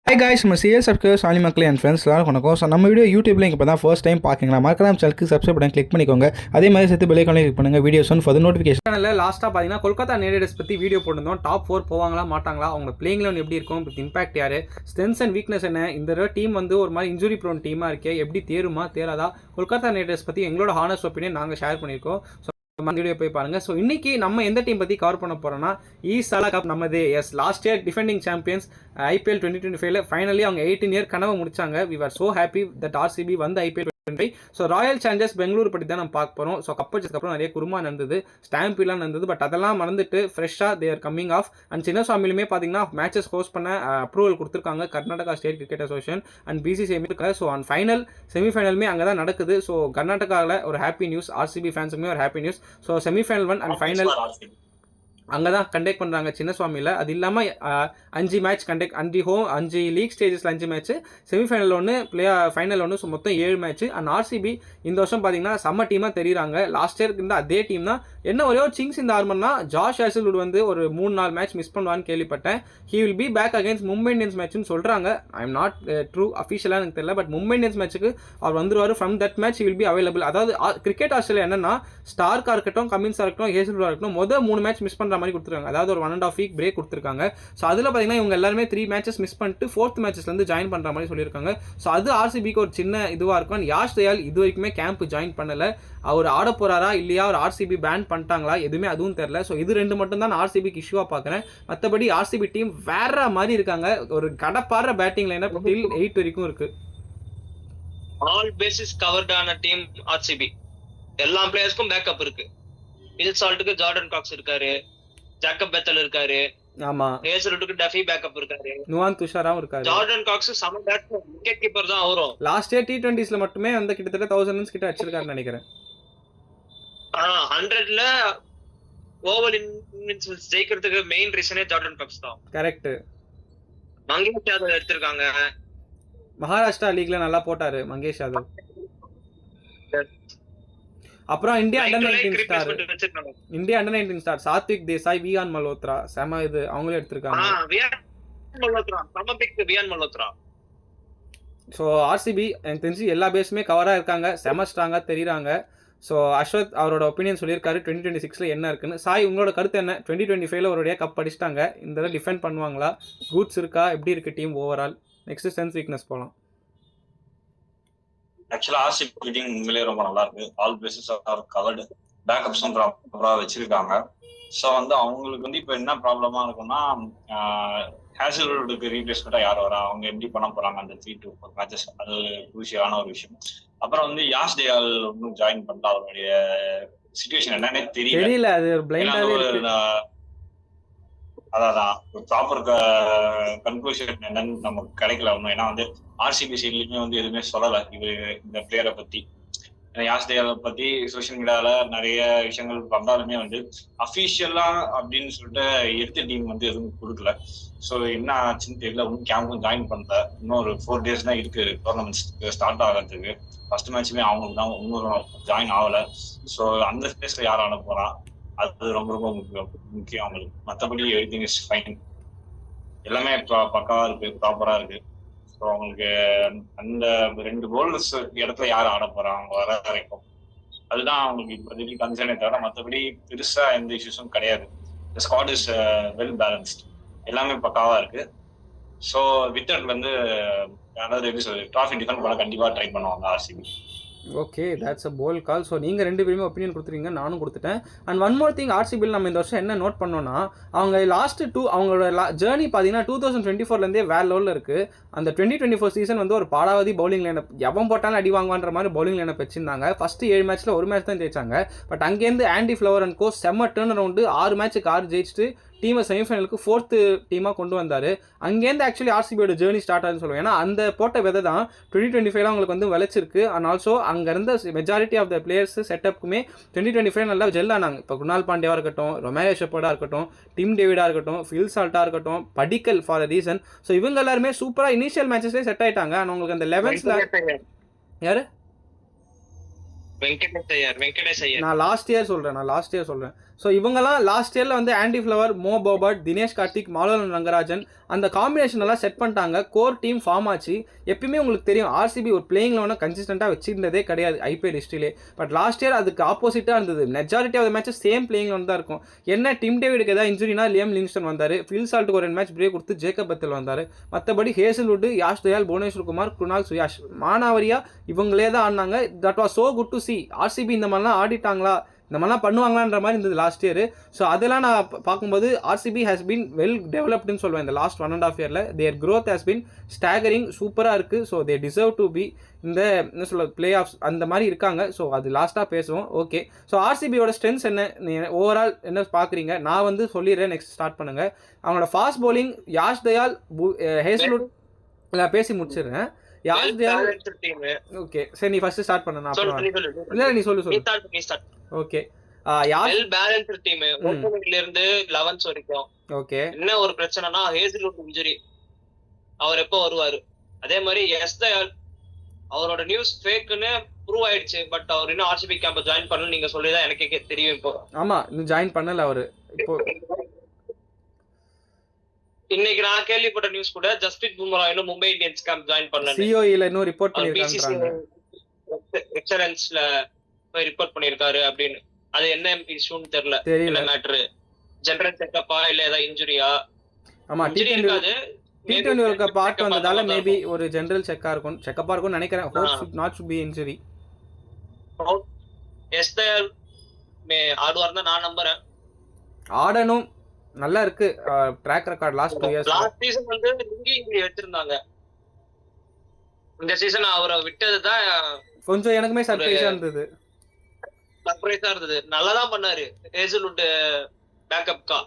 Hi guys, நம்ம CS subscriber சாலி மக்களே and friends எல்லாரும் வணக்கம். ஸோ நம்ம வீடியோ யூடியூப்ல இப்போ தான் ஃபர்ஸ்ட் டைம் பார்க்குறீங்களா, மறக்காம சேனலுக்கு சப்ஸ்கிரைப் பண்ணி கிளிக் பண்ணிக்கோங்க. அதே மாதிரி சேர்த்து பெல் ஐகானை கிளிக் பண்ணுங்கள். Videos for notification. சேனலில் லாஸ்ட்டாக பார்த்தீங்கன்னா கொல்கத்தா நைட் ரைடர்ஸ் பற்றி வீடியோ போட்டிருந்தோம். டாப் 4 போவாங்களா மாட்டாங்களா, அவங்க பிளேயிங் லெவன் எப்படி இருக்கும், வித் இம்பாக்ட் யார், ஸ்ட்ரென்த்ஸ் அண்ட் வீக்னஸ் என்ன, இந்த டீம் வந்து ஒரு மாதிரி இன்ஜுரி ப்ரோன் டீமாக இருக்கே, எப்படி தேருமா தேராதா, கொல்கத்தா நைட் ரைடர்ஸ் பற்றி எங்களோட ஹானஸ்ட் ஒப்பீனியன் நாங்கள் ஷேர் பண்ணியிருக்கோம். வீடியோ போய் பாருங்க. ஸோ இன்னைக்கு நம்ம எந்த டீம் பற்றி கவர் பண்ண போறோம்னா ஈசாலா கப் நம்மதே. Yes, last year defending champions IPL 2025 finally அவங்க 18 இயர் கனவை முடிச்சாங்க. We are so happy that RCB வந்து IPL 2025. So Royal Challengers Bengaluru பற்றி தான் நம்ம பார்க்க போகிறோம். ஸோ கப் அடிச்சதுக்கப்புறம் நிறைய குருமா நடந்தது, ஸ்டாம்பிலாம் நடந்தது, பட் அதெல்லாம் மறந்துட்டு ஃப்ரெஷ்ஷாக தேர் கம்மிங் ஆஃப். அண்ட் சின்னசாமிலுமே பார்த்தீங்கன்னா மேட்சஸ் ஹோஸ்ட் பண்ண அப்ரூவல் கொடுத்துருக்காங்க Karnataka state cricket association and BCCI இருக்காங்க. ஸோ அண்ட் ஃபைனல் செமிஃபைனலுமே அங்கே தான் நடக்குது. ஸோ கர்நாடகாவில் ஒரு ஹாப்பி நியூஸ், RCB ஃபேன்ஸுக்குமே ஒரு happy news. So semifinal 1 and final அங்கே தான் கண்டக்ட் பண்ணுறாங்க சின்னசுவாமியில். அது இல்லாமல் 5 மேட்ச் கண்டக்ட், 5 லீக் ஸ்டேஜஸில் 5 மேட்ச், செமிஃபைனல் 1, ஃபைனல் 1, ஸோ மொத்தம் 7 மேட்ச். அண்ட் RCB இந்த வருஷம் பார்த்தீங்கன்னா செம்ம டீமாக தெரியுறாங்க. லாஸ்ட் இயருக்கு இருந்த அதே டீம் தான். என்ன ஒரே ஒரு சிங்ஸ் இந்த ஆர்மர்னா, ஜாஷ் ஹேசல்வுட் வந்து ஒரு 3-4 மேட்ச் மிஸ் பண்ணுவான்னு கேள்விப்பட்டேன். He will be back against Mumbai Indians மேட்ச்னு சொல்கிறாங்க. ஐ எம் நாட் ட்ரூ அஃபிஷியலாக எனக்கு தெரியல, பட் மும்பை இந்தியன்ஸ் மேட்ச்சுக்கு அவர் வந்துருவார். From that match he will be available. அதாவது கிரிக்கெட் ஆஸ்திரேலியா என்னன்னா, ஸ்டார்க்காக இருக்கட்டும், கமின்ஸாக இருக்கட்டும், ஹேசல்வுடாக இருக்கட்டும், மொதல் 3 மேட்ச் மிஸ் பண்ணுற மாதிரி கொடுத்துருக்காங்க. அதாவது ஒரு 1.5 வீக் பிரேக் கொடுத்துருக்காங்க. ஸோ அதில் பார்த்தீங்கன்னா இவங்க எல்லாருமே 3 மேட்சஸ் மிஸ் பண்ணிட்டு 4th மேட்சஸ்லேருந்து ஜாயின் பண்ணுற மாதிரி சொல்லியிருக்காங்க. ஸோ அது RCBக்கு ஒரு சின்ன இதுவாக இருக்கும். யாஷ் தயால் இது வரைக்குமே கேம்ப் ஜாயின் பண்ணலை. அவர் ஆட போறாரா இல்லையா, அவர் RCB பேன் பண்ணிட்டாங்களா, எதுவுமே அதுவும் தெரியல. ஸோ இது 2 மட்டும் தான் நான் RCBக்கு இஷ்யூவாக பார்க்குறேன். மற்றபடி RCB டீம் வேற மாதிரி இருக்காங்க. ஒரு கடப்பாடுற பேட்டிங் லைனப் டில் 8 வரைக்கும் இருக்கு. ஆல் பேசிஸ் கவர்டான டீம் RCB. எல்லா பிளேயர்ஸ்க்கும் பேக்கப் இருக்கு. ஹில் சால்ட்டுக்கு ஜார்டன் காக்ஸ் இருக்காரு, ஜாக்கப் பெத்தல் இருக்காரு, ஆமா, ஹேசல்வுட்க்கு டஃபி பேக்கப் இருக்காரு, நுவான் துஷாராவும் இருக்காரு. ஜார்டன் காக்ஸ் சம பேட்ஸ்மேன், விக்கெட் கீப்பர் தான் அவரும். லாஸ்ட் இயர் T20ஸ்ல மட்டுமே வந்து கிட்டத்தட்ட 1000 ரன்ஸ் கிட்ட அடிச்சிருக்காருன்னு நினைக்கிறேன். 100ல ஓவல் இன்னிங்ஸ் ஜெயிக்கிறதுக்கு மெயின் ரீசனே ஜார்டன் காக்ஸ் தான். கரெக்ட். மங்கேஷ் யாதவ் எடுத்திருக்காங்க. மகாராஷ்டிரா லீக்ல நல்லா போட்டாரு மங்கேஷ் யாதவ். அப்புறம் India under 19 star Satwik Desai, Viaan Malhotra, செம இது அவங்களே எடுத்திருக்காங்க. ஸோ RCB எனக்கு தெரிஞ்சு எல்லா பேஸுமே கவராக இருக்காங்க, செம ஸ்ட்ராங்காக தெரியுறாங்க. ஸோ அஸ்வத் அவரோட ஒப்பீனியன் சொல்லியிருக்காரு 2026 என்ன இருக்குன்னு. சாய், உங்களோட கருத்து என்ன? 2025 ஒருடைய கப் அடிச்சிட்டாங்க, இந்த தடவை டிஃபெண்ட் பண்ணுவாங்களா, கூட்ஸ் இருக்கா, எப்படி இருக்கு team overall? Next strength weakness போகலாம். ஆக்சுவலா RCB டீம் உண்மையிலேயே ரொம்ப நல்லா இருக்கு. ஆல் பேசஸ் ஆர் கவர்டு, பேக்கப்ஸும் ப்ராப்பரா வச்சிருக்காங்க. ஸோ வந்து அவங்களுக்கு வந்து இப்போ என்ன ப்ராப்ளமா இருக்கும்னா, ஹேசல்வுட்க்கு ரீப்ளேஸ்மெண்டா யார் வரா, அவங்க எப்படி பண்ண போறாங்க அந்த 3 to 4 மேட்சஸ், அது குரூஷியலான ஒரு விஷயம். அப்புறம் வந்து யாஷ் தயால் இன்னும் ஜாயின் பண்ணல, அவருடைய சிச்சுவேஷன் என்னன்னே தெரியல. அது ஒரு பிளைண்டாவே இருக்கு. அதான் ஒரு ப்ராப்பர் கன்க்ளூஷன் என்னன்னு நமக்கு கிடைக்கல ஒன்றும். ஏன்னா வந்து RCB சைட்லயுமே வந்து எதுவுமே சொல்லலை இந்த பிளேயரை பத்தி. ஏன்னா யாஷ் தயாலை பத்தி சோசியல் மீடியால நிறைய விஷயங்கள் வந்தாலுமே வந்து அஃபிஷியலா அப்படின்னு சொல்லிட்டு எடுத்த டீம் வந்து எதுவும் கொடுக்கல. ஸோ என்ன ஆச்சுன்னு தெரியல. இன்னும் கேம்பும் ஜாயின் பண்ணல. இன்னும் ஒரு 4 days தான் இருக்கு டோர்னமெண்ட்ஸ் ஸ்டார்ட் ஆகிறதுக்கு. ஃபர்ஸ்ட் மேட்சுமே அவங்களுக்கு தான் இன்னும் ஜாயின் ஆகல. ஸோ அந்த ஸ்பேஸ்ல யார் ஆட போறா, அது ரொம்ப ரொம்ப முக்கியம் அவங்களுக்கு. மற்றபடி எவ்ரிதிங் இஸ் ஃபைன், எல்லாமே பக்காவா இருக்கு, ப்ராப்பரா இருக்கு. ஸோ அவங்களுக்கு அந்த 2 bowlers இடத்துல யார் ஆட போறாங்க வர வரைக்கும், அதுதான் அவங்களுக்கு இப்போதைக்கு கன்சர்னே தவிர மற்றபடி பெருசா எந்த இஷ்யூஸும் கிடையாது. ஸ்குவாட் இஸ் வெல் பேலன்ஸ்ட், எல்லாமே பக்காவா இருக்கு. ஸோ வித்தட் வந்து அதாவது எப்படி சொல்றது, ட்ராஃபி டிஃபெண்ட் பண்ண கண்டிப்பா ட்ரை பண்ணுவாங்க RCB. Okay, that's a bold call. So நீங்கள் 2 பேருமே ஒப்பீனியன் கொடுத்துருக்கீங்க, நானும் கொடுத்துட்டேன். அண்ட் ஒன் மோர் திங், RCBயில் நம்ம இந்த வருஷம் என்ன நோட் பண்ணோன்னா, அவங்க அவங்களோட ஜேர்னி பார்த்தீங்கன்னா 2024 வேற லெவலில் இருக்குது. அந்த 2024 சீசன் வந்து ஒரு பாடாவதி பவுலிங் லைனப், எவன் போட்டாலும் அடி வாங்குவான்ற மாதிரி பவுலிங் லைனப் வச்சிருந்தாங்க. ஃபஸ்ட்டு 7 மேட்ச்சில் 1 மேட்ச் தான் ஜெயிச்சாங்க. பட் அங்கேருந்து ஆண்டி ஃப்ளவர் அண்ட் கோ செம்ம டர்ன் அரவுண்டு, 6 மேட்ச்சுக்கு 6 ஜெயிச்சுட்டு டீமை செமிஃபைனலுக்கு 4th டீமாக கொண்டு வந்தார். அங்கேருந்து ஆக்சுவலி RCBயோட ஜேர்னி ஸ்டார்ட் ஆகுதுன்னு சொல்லுவேன். ஏன்னா அந்த போட்ட விதை தான் 2025 அவங்களுக்கு வந்து விளைச்சிருக்கு. அண்ட் ஆல்சோ அங்கே இருந்த மெஜாரிட்டி ஆஃப் த பிளேயர்ஸ் செட்டப்புக்குமே 2025 நல்லா ஜெல் ஆனாங்க. இப்போ குணால் பாண்டியாவாக இருக்கட்டும், ரொமேரோ ஷெப்பர்டாக இருக்கட்டும், டிம் டேவிடாக இருக்கட்டும், ஃபில் சால்ட்டாக இருக்கட்டும், படிக்கல் ஃபார் அ ரீசன். ஸோ இவங்க எல்லாருமே சூப்பராக இனிஷியல் மேட்சஸ்லேயே செட் ஆயிட்டாங்க. ஆனால் உங்களுக்கு அந்த 11th யாரு, வெங்கடேஷ் ஐயர் நான் லாஸ்ட் இயர் சொல்கிறேன். ஸோ இவங்கெல்லாம் லாஸ்ட் இயரில் வந்து ஆண்டி ஃப்ளவர், மோ போபர்ட், தினேஷ் கார்த்திக், மாலவன் ரங்கராஜன் அந்த காம்பினேஷன் எல்லாம் செட் பண்ணிட்டாங்க. கோர் டீம் ஃபார்ம் ஆச்சு. எப்பயுமே உங்களுக்கு தெரியும் ஆர்சிபி ஒரு பிளேயிங் லெவனை கன்சிஸ்டண்ட்டாக வச்சிருந்ததே கிடையாது ஐபிஎல் ஹிஸ்ட்ரியிலே. பட் லாஸ்ட் இயர் அதுக்கு ஆப்போசிட்டாக இருந்தது. Majority of matches same playing eleven தான் இருக்கும். என்ன டிம் டேவிடுக்கு ஏதாவது இன்ஜுரினா லியம் லிவிங்ஸ்டன் வந்தார், ஃபில் சால்ட்டுக்கு ஒரு 2 மேட்ச் பிரேக் கொடுத்து ஜேக்கப் பத்தல் வந்தார். மற்றபடி ஹேசல்வுட், யாஷ் தயால், புவனேஸ்வர் குமார், குணால், சுயாஷ், மானாவரியா இவங்களே தான் ஆடினாங்க. That was so good to see. RCB இந்த மாதிரிலாம் ஆடிட்டாங்களா, இந்த மாதிரிலாம் பண்ணுவாங்களான்ற மாதிரி இருந்தது லாஸ்ட் இயர். ஸோ அதெல்லாம் நான் பார்க்கும்போது ஆர்சிபி ஹேஸ் பீன் வெல் டெவலப்டுன்னு சொல்லுவேன். இந்த லாஸ்ட் 1.5 இயரில் their growth has been staggering, சூப்பராக இருக்குது. So they deserve to be இந்த என்ன சொல்ல பிளே ஆஃப்ஸ் அந்த மாதிரி இருக்காங்க. ஸோ அது லாஸ்ட்டாக பேசுவோம். ஓகே, ஸோ ஆர்சிபியோட ஸ்ட்ரென்த்ஸ் என்ன, ஓவரால் என்ன பார்க்குறீங்க? நான் வந்து சொல்லிடுறேன், நெக்ஸ்ட் ஸ்டார்ட் பண்ணுங்கள். அவங்களோட fast bowling, Yash Dayal, Hazlewood நான் பேசி முடிச்சிடுறேன். யாஷ் தயால் ஓகே, சரி நீ ஃபர்ஸ்ட் ஸ்டார்ட் பண்ண. நான் இல்லை நீ சொல்லு. ஓகே, வெல் பேலன்ஸ்டு டீம் ஓப்பனிங்ல இருந்து 11th வரைக்கும். ஓகே, என்ன ஒரு பிரச்சனைனா ஹேசல்வுட் இன்ஜுரி, அவர் எப்போ வருவாரு. அதே மாதிரி எஸ் தயால், அவரோட நியூஸ் ஃபேக்னு ப்ரூவ் ஆயிடுச்சு. பட் அவர் இன்னும் ஆர்சிபி கேம்ப் ஜாயின் பண்ணல, நீங்க சொல்லிதான் எனக்கே தெரியும். இப்போ ஆமா, இன்னும் ஜாயின் பண்ணல அவரு. இப்போ இன்னைக்கு நான் கேள்விப்பட்ட நியூஸ் கூட ஜஸ்பிரித் பும்ரா இன்னும் மும்பை இந்தியன்ஸ் கேம்ப் ஜாயின் பண்ணல. சிஓஇல இன்னும் ரிப்போர்ட் பண்ணிருக்காங்க, எக்ஸலன்ஸ்ல போய் ரிப்போர்ட் பண்ணிருக்காரு அப்படின்னு. அது என்ன இஷ்யூன்னு தெரியல. என்ன மேட்டர், ஜெனரல் செக்கப்பா இல்ல ஏதாவது இன்ஜுரியா? ஆமா, T20 World Cup பார்ட் வந்ததால மேபி ஒரு ஜெனரல் செக்கா இருக்கும், செக்கப்பா இருக்கும்னு நினைக்கிறேன். Hope should not should be injury. Yash Dayal ஆடுவார் தான் நான் நம்புறேன். ஆடணும், நல்லா இருக்கு track record last 2 years. Last season வந்து இங்க வச்சிருந்தாங்க. இந்த சீசன் அவரை விட்டது தான் கொஞ்சம் எனக்குமே சர்ப்ரைஸா இருந்தது. நல்லாதான் பண்ணாரு ஹேசல்வுட் பேக்கப்கா.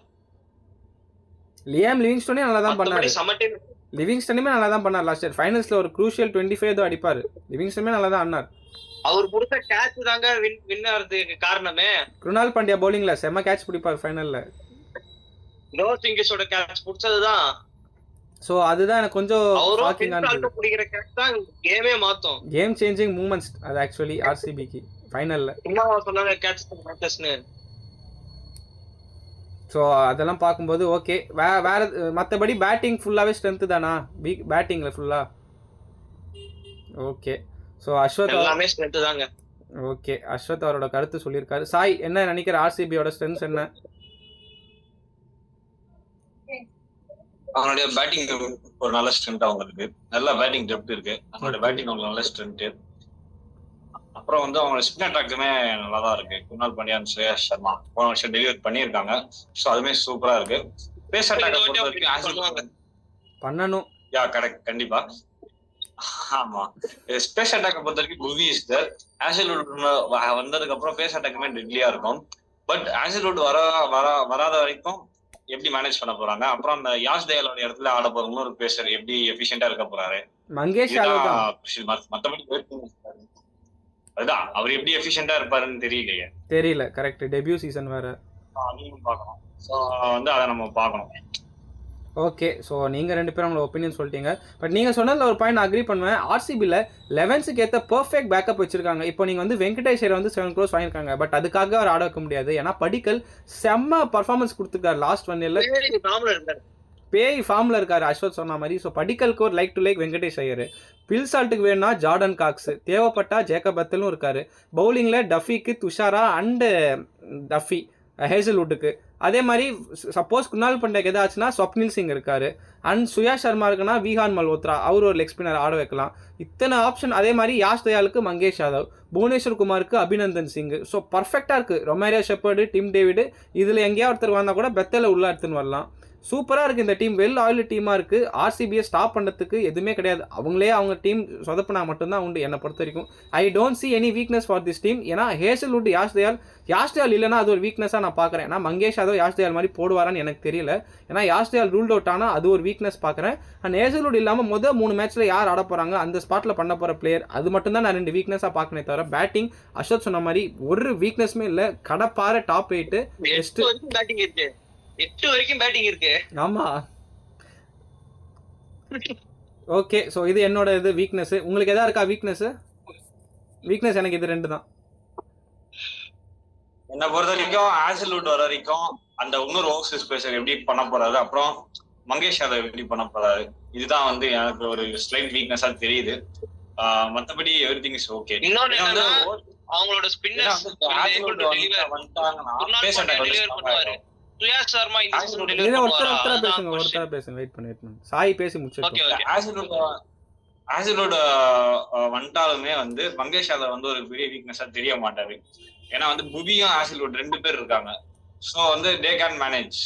லியாம் லிவிங்ஸ்டனே நல்லா தான் பண்ணாரு. லிவிங்ஸ்டனுமே நல்லா தான் பண்ணார் லாஸ்ட் இயர். ஃபைனல்ஸ்ல ஒரு க்ரூஷியல் 25 ஏதோ அடிப்பாரு. லிவிங்ஸ்டனுமே நல்லா தான் ஆனார். அவர் புடிச்ச கேட்ச் தாங்க வின் ஆறதுக்கு காரணமே. குருணால் பாண்டியா பவுலிங்ல செம்ம கேட்ச் பிடிப்பார் ஃபைனல்ல. நோ சிங்கிஸோட கேட்ச் பிடிச்சதுதான். சோ அதுதான் எனக்கு கொஞ்சம் ஷாக்கிங்கா இருந்தது. பிடிக்கிற கேட்ச் தான் கேமே மாத்தும். கேம் சேஞ்சிங் மூமெண்ட்ஸ் அது ஆக்சுவலி ஆர்சிபிக்கு ஃபைனல்ல. இன்னும் சொன்னாங்க கேட்ச் மேட்சஸ்னு. ஸோ அதெல்லாம் பார்க்கும்போது ஓகே. வேற மற்றபடி பேட்டிங் ஃபுல்லாகவே ஸ்ட்ரென்த்து தானா? பேட்டிங்கில் ஃபுல்லாக ஓகே. ஸோ அஸ்வத் எல்லாமே ஸ்ட்ரென்த்து தாங்க. ஓகே, அஸ்வத் அவரோட கருத்து சொல்லியிருக்காரு. சாய் என்ன நினைக்கிற, ஆர்சிபியோட ஸ்ட்ரென்த்ஸ் என்ன? அவனுடைய பேட்டிங் ஒரு நல்ல ஸ்ட்ரென்த் அவங்களுக்கு, நல்ல பேட்டிங் டெப்த் இருக்கு. அவங்களோட பேட்டிங் அவங்களுக்கு நல்ல ஸ்ட்ரென்த். அப்புறம் வந்து அவங்க ஸ்பின் அட்டாக்குமே நல்லா தான் இருக்கு. குருணால் பாண்டியா, சுரேஷ் சர்மா போன வருஷம் டெலிவரி பண்ணியிருக்காங்க. ஸோ அதுமே சூப்பரா இருக்கு. பேஸ் அட்டாக்கை பொறுத்த வரைக்கும் பண்ணணும். யா கரெக்ட், கண்டிப்பா. ஆமா, ஸ்பேஸ் அட்டாக்கை பொறுத்த வரைக்கும் புவி இஸ் தேர். ஹேசல்வுட் வந்ததுக்கு அப்புறம் பேஸ் அட்டாக்குமே டெட்லியா இருக்கும். பட் ஹேசல்வுட் வராத வரைக்கும் எப்படி மேனேஜ் பண்ண போறாங்க? அப்புறம் அந்த யாஷ் தயாலோட இடத்துல ஆட போற இன்னொரு பேசர் எப்படி எஃபிஷியன்டா இருக்க போறாரு? மங்கேஷ் மத்தபடி அதுதான், அவர் எப்படி எஃபிஷியன்டா இருப்பாருன்னு தெரியல. கரெக்ட், டெபியூ சீசன் வேற பார்க்கணும். ஸோ வந்து அதை நம்ம பார்க்கணும். ஓகே, ஸோ நீங்கள் 2 பேரும் உங்களோட ஒப்பீனியன் சொல்லிட்டீங்க. பட் நீங்கள் சொன்னதில் ஒரு பாயிண்ட் அக்ரி பண்ணுவேன். ஆர்சிபியில் 11th ஏற்ற பர்ஃபெக்ட் பேக்கப் வச்சிருக்காங்க. இப்போ நீங்கள் வந்து வெங்கடேஷ் ஐயர் வந்து 7 crores வாங்கியிருக்காங்க. பட் அதுக்காக அவர் ஆட வைக்க முடியாது. ஏன்னா படிக்கல் செம்ம பர்ஃபார்மன்ஸ் கொடுத்துருக்காரு லாஸ்ட் 1 இயர்ல. பேய் ஃபார்மில் இருக்காரு அஸ்வத் சொன்ன மாதிரி. ஸோ படிக்கலுக்கு ஒரு like to like Venkatesh Iyer. Phil சால்ட்டுக்கு வேணும்னா ஜார்டன் காக்ஸ், தேவைப்பட்டா ஜேக்கப் பத்தலும் இருக்காரு. பவுலிங்கில் டஃபிக்கு துஷாரா அண்டு டஃபி ஹேசல்வுட்டுக்கு. அதே மாதிரி சப்போஸ் குருணால் பாண்டியாக்கு எதாச்சுன்னா ஸ்வப்னில் சிங் இருக்காரு. அண்ட் சுயாஷ் சர்மா இருக்குன்னா விஹான் மல்ஹோத்ரா, அவர் ஒரு லெக் ஸ்பின்னர் ஆட வைக்கலாம். இத்தனை ஆப்ஷன். அதே மாதிரி யாஷ் தயாலுக்கு மங்கேஷ் யாதவ், புவனேஸ்வர் குமாருக்கு அபிநந்தன் சிங். ஸோ பர்ஃபெக்டாக இருக்குது. ரொமேரியா ஷெப்பர்டு, டிம் டேவிடு, இதில் எங்கேயா ஒருத்தர் வந்தால் கூட பெத்தலை உள்ள எடுத்துன்னு வரலாம். சூப்பராக இருக்குது இந்த டீம். வெல் ஆயில்டு டீமாக இருக்குது. ஆர்சிபியை ஸ்டாப் பண்ணுறதுக்கு எதுவுமே கிடையாது. அவங்களே அவங்க டீம் சொதப்பினா மட்டும்தான் உண்டு என்னை பொறுத்த வரைக்கும். I don't see any weakness for this team. ஏன்னா ஹேசல்வுட், யாஷ் தயால் இல்லைனா அது ஒரு வீக்னஸாக நான் பார்க்குறேன். ஏன்னா மங்கேஷ் யாதவ் யாஷ் தயால் மாதிரி போடுவாரான்னு எனக்கு தெரியல. ஏன்னா யாஷ் தயால் ரூல்ட் அவுட் ஆனால் அது ஒரு வீக்னஸ் பார்க்குறேன். அண்ட் ஹேசல்வுட் இல்லாமல் முதல் 3 மேட்ச்சில் யார் ஆட போகிறாங்க, அந்த ஸ்பாட்டில் பண்ண போகிற பிளேயர், அது மட்டும் தான் நான் 2 வீக்னஸாக பார்க்கணும். தவிர பேட்டிங் அஸ்வத் சொன்ன மாதிரி ஒரு வீக்னஸுமே இல்லை. கடப்பார டாப் 8 பேட்டிங் இருக்கு. 8 வரைக்கும் பேட்டிங் இருக்கு. ஆமா, ஓகே. ஸோ இது என்னோட இது வீக்னஸ். உங்களுக்கு எதா இருக்கா வீக்னஸ்? எனக்கு இது 2 தான். என்னை பொறுத்த வரைக்கும் ஆசிலூட் வர வரைக்கும் அந்த இன்னொரு ஓவர்சீஸ் பேசர் எப்படி பண்ண போறாரு, அப்புறம் மங்கேஷ் யாதவ் எப்படி பண்ண போறாரு, இதுதான் வந்து எனக்கு ஒரு ஸ்லைட் வீக்னஸா தெரியுது. மத்தபடி எவ்ரி திங் இஸ் ஓகே. அவங்களோட ஸ்பின்னர்ஸ் சுயாஷ் சர்மா இந்த சீசன் டெலிவர் பண்ணுவாரா? ஒருத்தர பேசுங்க, வெயிட் பண்ணு சாய் பேசி முடிச்சிட்டோம். ஆசிலோட வந்துட்டாலுமே வந்து மங்கேஷ் யாதவ் வந்து ஒரு பெரிய வீக்னஸா தெரிய மாட்டாரு. ஏன்னா வந்து புவியும் ஆசிலோட் 2 பேர் இருக்காங்க. ஸோ வந்து தே கேன் மேனேஜ்.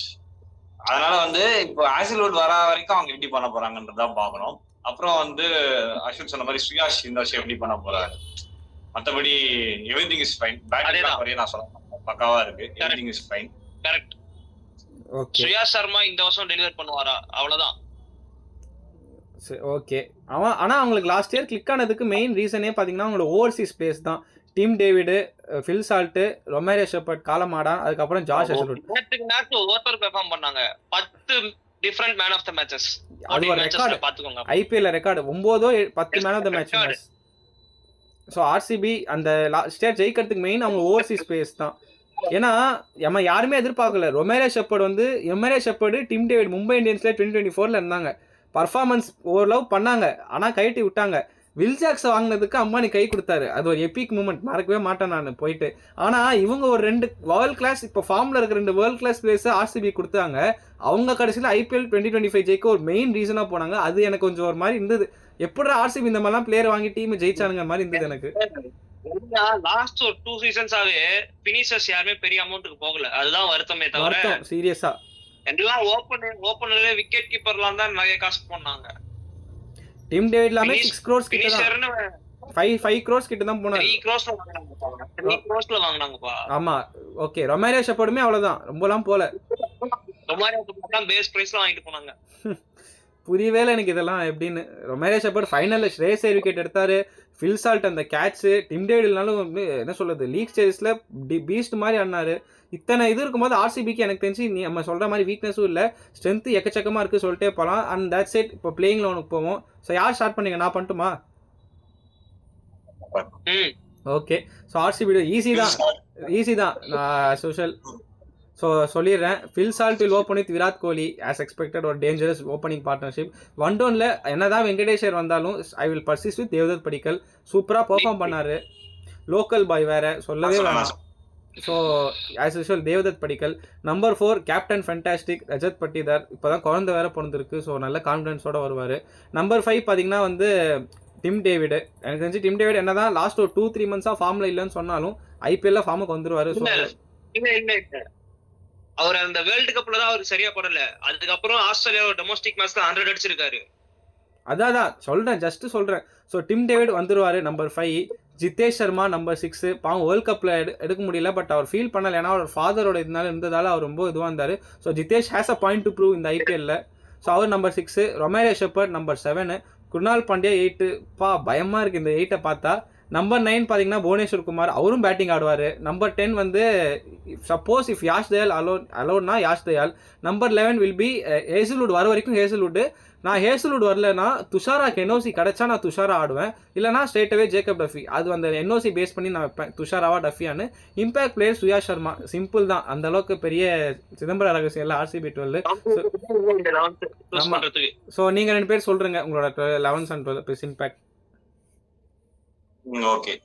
அதனால வந்து இப்போ ஆசிலோட் வர வரைக்கும் அவங்க எப்படி பண்ண போறாங்கன்றதான் பாக்கணும். அப்புறம் வந்து அஸ்வின் சொன்ன மாதிரி சுயாஷ் இந்த வருஷம் எப்படி பண்ண போறாரு. மற்றபடி every thing is fine. Batting நான் சொல்ல பக்காவா இருக்கு. Every thing is fine. Correct. Suyash Sharma இந்த வருஷம் டெலிவர் பண்ணுவாரா? அவ்வளவுதான். ஓகே. ஆனால் அவங்களுக்கு லாஸ்ட் இயர் கிளிக் ஆனதுக்கு மெயின் ரீசனே பார்த்தீங்கன்னா அவங்களோட ஓவர்சீஸ் பிளேஸ் தான். Tim David, Phil Salt, Romario Shepherd, காலமாடான், அதுக்கப்புறம் ஜாஷ் ஹெசல்வுட். ஓவர் பெர்ஃபார்ம் பண்ணாங்க. 10 different man of the matches. அது ஒரு ரெக்கார்டு பாத்துக்கோங்க. IPL record 9-10 man of the matches. So RCB அந்த லாஸ்ட் இயர் ஜெயிக்கிறதுக்கு மெயின் அவங்க ஓவர்சீஸ் பிளேஸ் தான். ஏன்னா நம்ம யாருமே எதிர்பார்க்கல. Romario Shepherd Tim David Mumbai இந்தியன்ஸ்ல 2024 இருந்தாங்க. பர்ஃபார்மன்ஸ் ஓரளவு பண்ணாங்க, ஆனால் கைட்டி விட்டாங்க. வில்ஜாக்ஸை வாங்கினதுக்கு அம்பானி கை கொடுத்தாரு. அது ஒரு எபிக் மூமெண்ட், மறக்கவே மாட்டேன் நான் போயிட்டு. ஆனால் இவங்க ஒரு 2 வேர்ல்ட் கிளாஸ் இப்போ ஃபார்மில் இருக்கிற 2 வேர்ல்ட் கிளாஸ் பிளேயர்ஸை ஆர்சிபி கொடுத்தாங்க. அவங்க கடைசியில் ஐபிஎல் 2025 ஜெயிக்க ஒரு மெயின் ரீசனாக போனாங்க. அது எனக்கு கொஞ்சம் ஒரு மாதிரி இருந்தது. எப்படி ஆர்சிபி இந்த மாதிரிலாம் பிளேயர் வாங்கி டீம் ஜெயிச்சானுங்க மாதிரி இருந்தது எனக்கு. லாஸ்ட் ஒரு 2 சீசன்ஸாவே ஃபினிஷர்ஸ் யாருமே பெரிய அமௌண்ட்டுக்கு போகல. அதுதான் வருத்தமே தவிர சீரியஸா எல்லாம் ஓபனர்ல விக்கெட் கீப்பர்லாம் தான் நிறைய காசு போனாங்க. டீம் டேவிட்லாமே 6 crores கிட்ட தான், 5 crores கிட்ட தான் போனாரு. 3 crores வாங்குனாங்கப்பா. ஆமா, ஓகே. ரொமேரியோ ஷெப்பர்டுமே அவ்வளவுதான், ரொம்பலாம் போல. ரொமேரியோ ஷெப்பர்ட் பேஸ் பிரைஸ்ல வாங்கிட்டு போனாங்க. புரியவே எனக்கு இதெல்லாம் எப்படின்னு. ரொமேரியோ ஷெப்பர்ட் ஃபைனல்ல ஸ்ரேயஸ் ஐயர் விக்கெட் எடுத்தாரு. ஃபில் சால்ட் அந்த கேட்ச், டிம் டேவிட்னாலும் என்ன சொல்றது, லீக் ஸ்டேஜஸ்ல பீஸ்ட் மாதிரி ஆடினாரு. இத்தனை இது இருக்கும்போது ஆர்சிபிக்கு எனக்கு தெரிஞ்சு நம்ம சொல்ற மாதிரி வீக்னஸும் இல்லை, ஸ்ட்ரென்த் எக்கச்சக்கமா இருக்கு சொல்லிட்டே போகலாம். And that's it. இப்போ பிளேயிங் லெவனுக்கு போவோம். ஸோ யார் ஸ்டார்ட் பண்ணீங்க? நான் பண்ணட்டுமா? ஓகே. ஸோ ஆர்சிபி ஈஸி தான் சோஷியல். ஸோ சொல்லிடுறேன். Phil Salt will open with Virat Kohli as expected. ஒரு டேஞ்சரஸ் ஓப்பனிங் பார்ட்னர்ஷிப். 1-downல என்னதான் வெங்கடேஷர் வந்தாலும் I will persist with Devdutt Padikkal. சூப்பராக பெர்ஃபார்ம் பண்ணாரு. லோக்கல் பாய் வேற சொல்லவே வேணாம். So as usual Devdutt Padikkal. Number 4 captain fantastic Rajat Patidar. இப்போ தான் குழந்தை வேற பிறந்திருக்கு. ஸோ நல்ல கான்ஃபிடன்ஸோட வருவார். நம்பர் 5 பார்த்தீங்கன்னா வந்து டிம் டேவிடு. எனக்கு தெரிஞ்சு டிம் டேவிட் என்ன தான் லாஸ்ட் ஒரு 2-3 மந்த்ஸாக ஃபார்மில் இல்லைன்னு சொன்னாலும் ஐபிஎல்ல ஃபார்முக்கு வந்துருவாரு. அவர் அந்த வேர்ல்டு கப்ல தான் அவர் சரியா படல. அதுக்கப்புறம் ஆஸ்திரேலியாவோட டொமஸ்டிக் மேட்ச்ல 100 அடிச்சிருக்காரு. அதான் சொல்றேன். ஸோ டிம் டேவிட் வந்துருவாரு. நம்பர் 5 ஜிதேஷ் சர்மா. நம்பர் 6 பாவம் வேர்ல்ட் கப்ல எடுக்க முடியல, பட் அவர் ஃபீல் பண்ணல. ஏன்னா அவர் ஃபாதரோட இருந்ததால அவர் ரொம்ப இதுவாக இருந்தாரு. So Jitesh has a point to prove இந்த ஐபிஎல்ல. ஸோ அவர் number 6. Romario Shepherd number 7. Krunal Pandya 8. பயமா இருக்கு இந்த 8 பார்த்தா. நம்பர் 9 பார்த்தீங்கன்னா புவனேஸ்வர் குமார். அவரும் பேட்டிங் ஆடுவார். நம்பர் 10 வந்து சப்போஸ் இஃப் யாஷ் தயால் அலோட்னா Yash Dayal. Number 11 will be Hazlewood. வர வரைக்கும் ஹேசல்வுட். நான் ஹேசல்வுட் வரலன்னா துஷாராக்கு என்ஓசி கிடைச்சா நான் துஷாரா ஆடுவேன், இல்லைனா ஸ்ட்ரெயிட்டாகவே ஜேக்கப் டஃபி. அது அந்த என்ஓசி பேஸ் பண்ணி நான் வைப்பேன் துஷாராவா டஃபியான்னு. Impact player Suyash Sharma. Simple தான், அந்த அளவுக்கு பெரிய சிதம்பர ரகசியம் இல்லை ஆர்சிபி 12. ஸோ நீங்கள் 2 பேர் சொல்கிறீங்க உங்களோட 11th and 12th impact. Okay.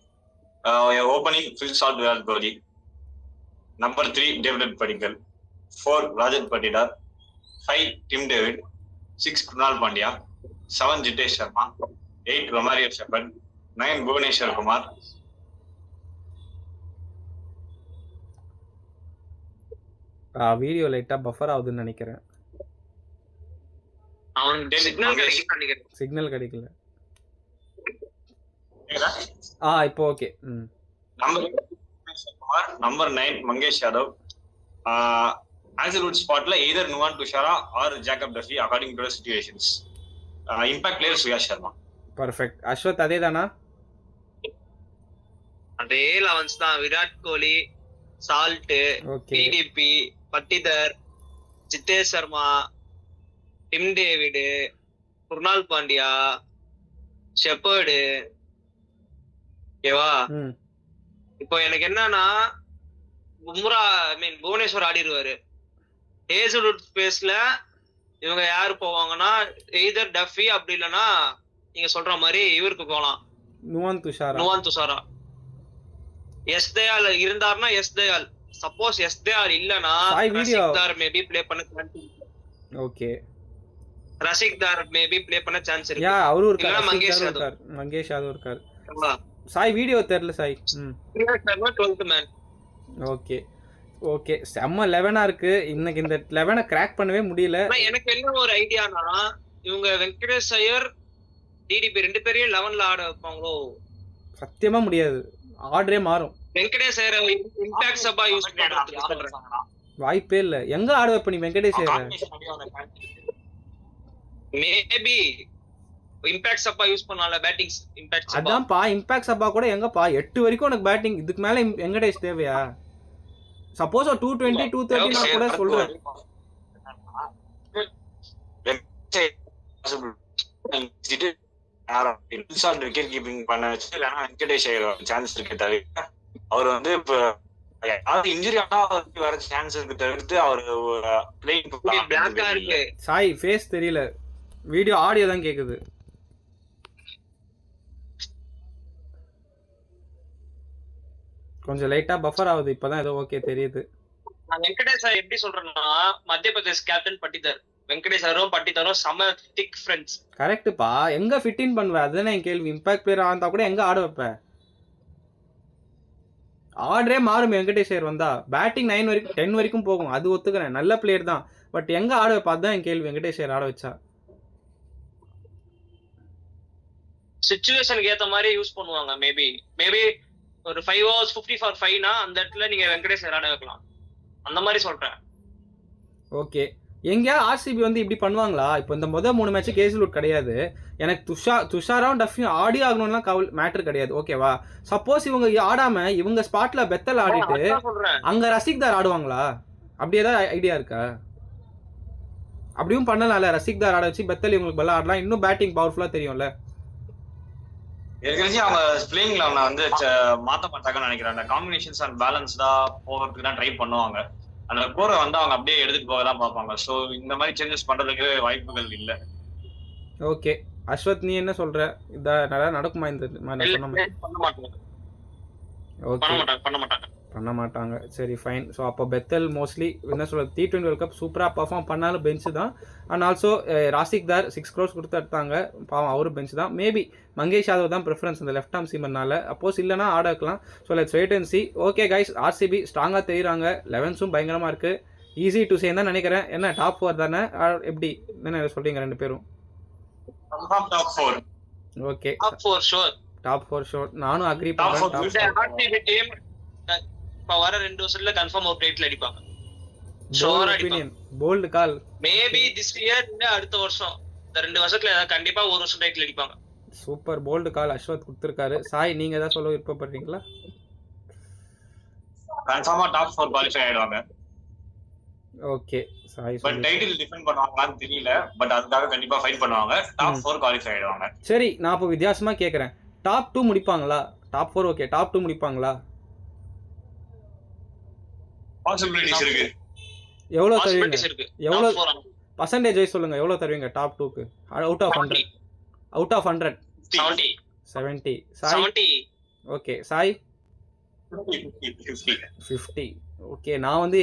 Opening Phil Salt, Virat Kohli. Number 3 David Padikkal. 4 Rajat Patidar. 5 Tim David. 6 Krunal Pandya. 7 Jitesh Sharma. 8 Romario Shepherd. 9 Bhuvaneshwar Kumar. Video லைட்டா பஃபர் ஆகுதுன்னு நினைக்கிறேன். சிக்னல் கிடைக்கல. இப்போ ஓகே. நம்பர் 9 மங்கேஷ் யாதவ். ஆசிலூட் ஸ்பாட்ல either Nuwan Thushara or Jacob Duffy according to the situations. Impact player Suyash Sharma. Perfect. Ashwath அதேதானா? அதே 11 தான். Virat Kohli, Salt, DDP, Patidar, Jitesh Sharma, Tim David, Krunal Pandya, Shepherd. ஓகேவா? இப்போ எனக்கு என்னன்னா பும்ரா புவனேஸ்வர் ஆடிடுவாரு. ஹேசல்வுட் ஸ்பேஸ்ல இவங்க யாரு போவாங்கன்னா எய்தர் டஃபி அப்படி இல்லைன்னா நீங்க சொல்ற மாதிரி இவருக்கு போகலாம், நுவான் துஷாரா. எஸ் தயால் இருந்தாருன்னா எஸ் தயால். சப்போஸ் எஸ் தயால் இல்லனா ரசிக்தார் மேபி ப்ளே பண்ண சான்ஸ் இருக்கு. ஓகே, ரசிக்தார் மேபி ப்ளே பண்ண சான்ஸ் இருக்கு. யா அவரும் இருக்கார், இல்லனா மங்கேஷ் யாதவ் இருக்கார். சாய் வீடியோ தெரியல Sai. 12th man. Okay okay, செம்ம 11ஆ இருக்கு. இன்னைக்கு இந்த 11 கிராக் பண்ணவே முடியல. எனக்கு என்ன ஒரு ஐடியானா இவங்க வெங்கடேஷ் ஐயர் டிடிபி ரெண்டு பேரையும் 11ல ஆட வைப்பாங்களோ? சத்தியமா முடியாது, ஆர்டரே மாறும். வெங்கடேஷ் ஐயர் இம்பாக்ட் சபா யூஸ் பண்றாங்க, வாய்ப்பே இல்ல. எங்க ஆட வைப்ப நீ வெங்கடேஷ் ஐயர்? மேபி இம்பாக்ட் சபா யூஸ் பண்ணால பேட்டிங்ஸ். இம்பாக்ட் சபா அதான்ப்பா, இம்பாக்ட் சபா கூட எங்கப்பா 8 வரைக்கும் உனக்கு பேட்டிங், இதுக்கு மேல வெங்கடேஷ் தேவையா? சப்போஸ் 220 230 நான் கூட சொல்றேன். விக்கெட் கீப்பிங் பண்ண வச்சு இல்லைன்னா வெங்கடேஷ் ஐயர் சான்ஸ் இருக்கு தவிர அவர் வந்து இப்ப இன்ஜுரி ஆனா வர சான்ஸ் இருக்கு தவிர்த்து அவர் இருக்கு. சாய் ஃபேஸ் தெரியல, வீடியோ ஆடியோ தான் கேக்குது. கொஞ்சம் லைட்டா பஃபர் ஆகுது, இப்பதான் ஏதோ ஓகே தெரியுது. நான் வெங்கடேஷ் சார் எப்படி சொல்றேன்னா மத்திய பிரதேஷ் கேப்டன் பட்டிதார், வெங்கடேஷ் சாரும் பட்டிதாரும் சம திக் ஃப்ரெண்ட்ஸ். கரெக்ட்பா, எங்க ஃபிட் இன் பண்ணுவ? அதுதானே என் கேள்வி. இம்பாக்ட் பிளேயர் ஆனா கூட எங்க ஆட வைப்ப? ஆர்டரே மாறும் வெங்கடேஷ் ஐயர் வந்தா. பேட்டிங் 9 வரைக்கும் 10 வரைக்கும் போகும், அது ஒத்துக்கிறேன், நல்ல பிளேயர் தான். பட் எங்க ஆட வைப்ப? அதுதான் என் கேள்வி. வெங்கடேஷ் ஐயர் ஆட வச்சா சிச்சுவேஷனுக்கு ஏத்த மாதிரி யூஸ் பண்ணுவாங்க. மேபி ஒரு 5 overs 50 for 5னா அந்த இடத்துல நீங்க வெங்கடேஷ் ஐயர் ஆட வைக்கலாம், அந்த மாதிரி சொல்றேன். ஓகே, எங்கேயா ஆர்சிபி வந்து இப்படி பண்ணுவாங்களா? இப்போ இந்த முதல் 3 மேட்ச் கேஸ்லூட் கிடையாது. எனக்கு துஷாராவும் டஃபியும் ஆடி ஆகணும்லாம் மேட்டர் கிடையாது, ஓகேவா? சப்போஸ் இவங்க ஆடாம இவங்க ஸ்பாட்ல பெத்தல் ஆடிட்டு அங்க ரசிக்தார் ஆடுவாங்களா? அப்படி ஏதாவது ஐடியா இருக்கா? அப்படியும் பண்ணலாம்ல, ரசிக்தார் ஆட வச்சு பெத்தல் இவங்களுக்கு பல ஆடலாம், இன்னும் பேட்டிங் பவர்ஃபுல்லா தெரியும்ல. எனக்கு அவங்க பிளேயிங் லெவனை வந்து மாத்த மாட்டாங்கன்னு நினைக்கிறேன். அந்த காம்பினேஷன்ஸ் அண்ட் பேலன்ஸ்டா போகிறதுக்கு தான் ட்ரை பண்ணுவாங்க. அந்த கோரை வந்து அவங்க அப்படியே எடுத்துட்டு போக தான் பார்ப்பாங்க. ஸோ இந்த மாதிரி சேஞ்சஸ் பண்றதுக்கு வாய்ப்புகள் இல்லை. ஓகே அஸ்வத், நீ என்ன சொல்ற? இத நல்லா நடக்குமா இந்த மாதிரி? பண்ண மாட்டாங்க. சரி ஃபைன். ஸோ அப்போ பெத்தல் மோஸ்ட்லி என்ன சொல்றது, T20 வேர்ல்ட் கப் சூப்பராக பர்ஃபார்ம் பண்ணாலும் பெஞ்சு தான். அண்ட் ஆல்சோ ராசிக்தார் 6 crores கொடுத்து எடுத்தாங்க, பாவம் அவரும் பெஞ்சு தான். மேபி மங்கேஷ் யாதவ் தான் ப்ரிஃபரன்ஸ் இந்த லெஃப்ட் ஆர்ம் சீமர்னால. அப்போஸ் இல்லைனா ஆட வைக்கலாம். So let's wait and see. Okay guys, RCB ஸ்ட்ராங்காக தெரியுறாங்க, 11ஸும் பயங்கரமாக இருக்குது. ஈஸி டு சே தான் நினைக்கிறேன். என்ன டாப் 4 தானே? எப்படி என்ன சொல்றீங்க ரெண்டு பேரும்? Okay, top 4 sure. நானும் அக்ரி பண்றேன். இப்ப வர 2 வருஷத்துல கன்ஃபார்ம் ஒரு டைட்டில் அடிப்பாங்க. Bold call. Maybe this year இல்ல அடுத்த வருஷம், இந்த 2 வருஷத்துல கண்டிப்பா ஒரு வருஷம் டைட்டில் அடிப்பாங்க. சூப்பர் போல்ட் கால் அஸ்வத் கொடுத்திருக்காரு. சாய், நீங்க ஏதாவது சொல்ல விருப்பப்படுறீங்களா? கன்ஃபார்மா டாப் 4 குவாலிஃபை ஆயிடுவாங்க. Okay Sai, but title defend பண்ணுவாங்களான்னு தெரியல, பட் அதுக்காக கண்டிப்பா ஃபைட் பண்ணுவாங்க. டாப் 4 குவாலிஃபை ஆயிடுவாங்க. சரி, நான் அப்போ வித்தியாசமா கேக்குறேன், டாப் 2 முடிப்பாங்களா? டாப் 4 ஓகே, டாப் 2 முடிப்பாங்களா? பாசிபிலிட்டிஸ் இருக்கு. எவ்வளவு தருவீங்க? எவ்வளவு பர்சன்டேஜ் வைஸ் சொல்லுங்க, எவ்வளவு தருவீங்க டாப் 2க்கு? Out of 100. Out of 100 70. Sai 70. Okay Sai 50. Okay, நான் வந்து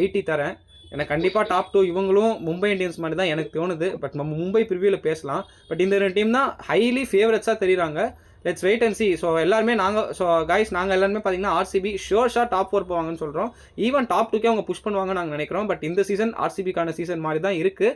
80 தரேன். எனக்கு கண்டிப்பாக டாப் 2 இவங்களும் மும்பை இந்தியன்ஸ் மாதிரி தான் எனக்கு தோணுது. பட் நம்ம மும்பை ப்ரிவியூவில் பேசலாம். பட் இந்த 2 டீம் தான் ஹைலி ஃபேவரட்ஸாக தெரியுறாங்க. Let's wait and see. So எல்லாருமே நாங்கள் எல்லாருமே பார்த்தீங்கன்னா ஆர்சிபி ஷோர்ஷாக டாப் 4 போவாங்கன்னு சொல்கிறோம். ஈவன் டாப் 2கே அவங்க புஷ் பண்ணுவாங்கன்னு நாங்கள் நினைக்கிறோம். பட் இந்த சீசன் ஆர்சிபிக்கான சீசன் மாதிரி தான் இருக்குது.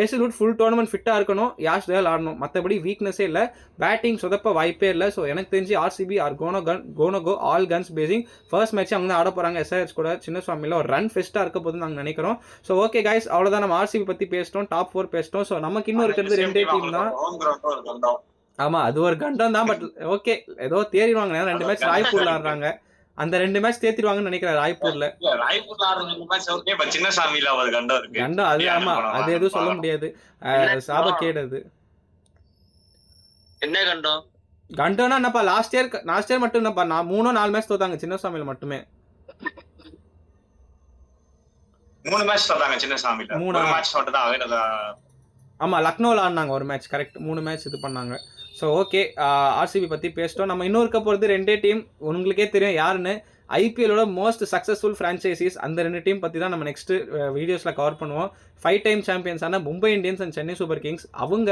ஏசிலூட் ஃபுல் டோர்னமெண்ட் ஃபிட்டாக இருக்கணும், யாஷ் தயால் ஆடணும், மற்றபடி வீக்னஸே இல்லை. பேட்டிங் சொதப்ப வாய்ப்பே இல்லை. ஸோ எனக்கு தெரிஞ்சு RCB are gonna go all guns blazing. First match அவங்க தான் ஆட போகிறாங்க எஸ்ஆர்எச் கூட. சின்னசுவாமியில் ஒரு ரன் ஃபெஸ்ட்டாக இருக்க போது நாங்கள் நினைக்கிறோம். ஸோ ஓகே கைஸ், அவ்வளோதான். நம்ம ஆர்சிபி பற்றி பேசிட்டோம், டாப் 4 பேசிட்டோம். ஸோ நமக்கு இன்னும் இருக்கிறது 2 டீம் தான். ஆமா, அது ஒரு கண்டம் தான். பட் ஓகே, ஏதோ தேறிடுவாங்க. 2 மேட்ச் ராய்ப்பூர்ல ஆடுறாங்க, அந்த 2 மேட்ச் தேத்திடுவாங்கன்னு நினைக்கிறேன். ராய்ப்பூர்ல கண்டம் அது. ஆமா, அது எதுவும் சொல்ல முடியாது, சாபக்கேடு அது. என்ன கண்டம்? கண்டம்னா என்னப்பா, லாஸ்ட் இயர் மட்டும் என்னப்பா, நான் 3-4 மேட்ச் தோத்தாங்க சின்னசாமியில மட்டுமே. 3 மேட்ச் தந்தாங்க சின்ன சாமியில. 3 ஒரு மேட்ச் மட்டும் தான் அவைலபிளா. ஆமாம், லக்னோவில் ஆடினாங்க ஒரு மேட்ச், கரெக்ட். 3 மேட்ச் இது பண்ணாங்க. ஸோ ஓகே, ஆர்சிபி பற்றி பேசிட்டோம். நம்ம இன்னொரு போகிறது 2 டீம், உங்களுக்கே தெரியும் யாருன்னு. ஐபிஎலோட மோஸ்ட் சக்ஸஸ்ஃபுல் ஃப்ரான்ச்சைசிஸ், அந்த 2 டீம் பற்றி தான் நம்ம நெக்ஸ்ட்டு வீடியோஸில் கவர் பண்ணுவோம். 5 டைம் சாம்பியன்ஸான Mumbai Indians and Chennai super kings, அவங்க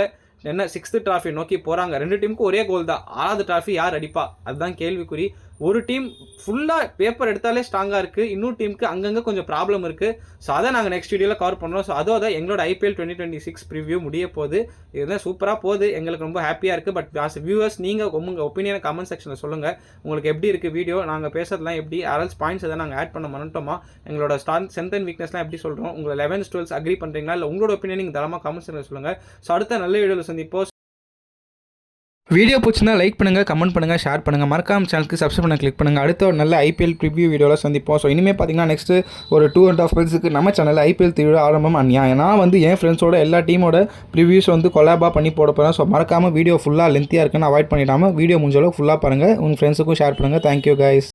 என்ன 6th டிராஃபி நோக்கி போகிறாங்க. 2 டீமுக்கும் ஒரே கோல் தான், 6வது டிராஃபி யார் அடிப்பா அதுதான் கேள்விக்குறி. ஒரு டீம் ஃபுல்லாக பேப்பர் எடுத்தாலே ஸ்ட்ராங்காக இருக்குது, இன்னொரு டீமுக்கு அங்கங்கே கொஞ்சம் ப்ராப்ளம் இருக்குது. ஸோ அதை நாங்கள் நெக்ஸ்ட் வீடியோவில் கவர் பண்ணுறோம். ஸோ அதோட எங்களோட ஐபிஎல் 2026 ப்ரிவ்யூ முடிய போகுது. இதுதான் சூப்பராக போகுது, எங்களுக்கு ரொம்ப ஹாப்பியாக இருக்குது. பட் ஆஸ் வியூவர்ஸ் நீங்கள் உங்கள் ஒப்பீனியனை கமெண்ட் செக்ஷனில் சொல்லுங்கள். உங்களுக்கு எப்படி இருக்குது வீடியோ, நாங்கள் பேசுறதுலாம் எப்படி, அரல்ஸ் பாயிண்ட்ஸ் எதாவது நாங்கள் ஆட் பண்ண மறந்துட்டோமா, எங்களோட ஸ்ட்ரென்த் அண்ட் வீக்னஸ்லாம் எப்படி சொல்கிறோம், உங்களை 11 12 அக்ரி பண்ணுறீங்களா, இல்லை உங்களோட ஒப்பீனியன் நீங்கள் தரமாக கமெண்ட் செக்ஷனில் சொல்லுங்கள். ஸோ அடுத்த நல்ல வீடியோவில் சந்திப்போம். வீடியோ பிடிச்சிருந்தா லைக் பண்ணுங்கள், கமெண்ட் பண்ணுங்கள், ஷேர் பண்ணுங்கள், மறக்காம சேனலுக்கு சப்ஸ்கிரைப் பண்ண கிளிக் பண்ணுங்கள். அடுத்த ஒரு நல்ல ஐபிஎல் ப்ரிவ்யூ வீடியோவில் சந்திப்போம். ஸோ இனிமேல் பார்த்தீங்கன்னா நெக்ஸ்ட்டு ஒரு 2.5 months நம்ம சேனலில் ஐபிஎல் திருவிழா ஆரம்பம். நான் வந்து என் ஃப்ரெண்ட்ஸோட எல்லா டீமோட ப்ரிவ்யூஸ் வந்து கொலாபாக பண்ணி போட போகிறேன். ஸோ மறக்காமல் வீடியோ ஃபுல்லாக லென்த்தியாக இருக்குன்னு அவாய்ட் பண்ணிடாமல் வீடியோ முடிஞ்சளவுக்கு ஃபுல்லாக பாருங்கள், உங்கள் ஃப்ரெண்ட்ஸுக்கும் ஷேர் பண்ணுங்கள். Thank you guys.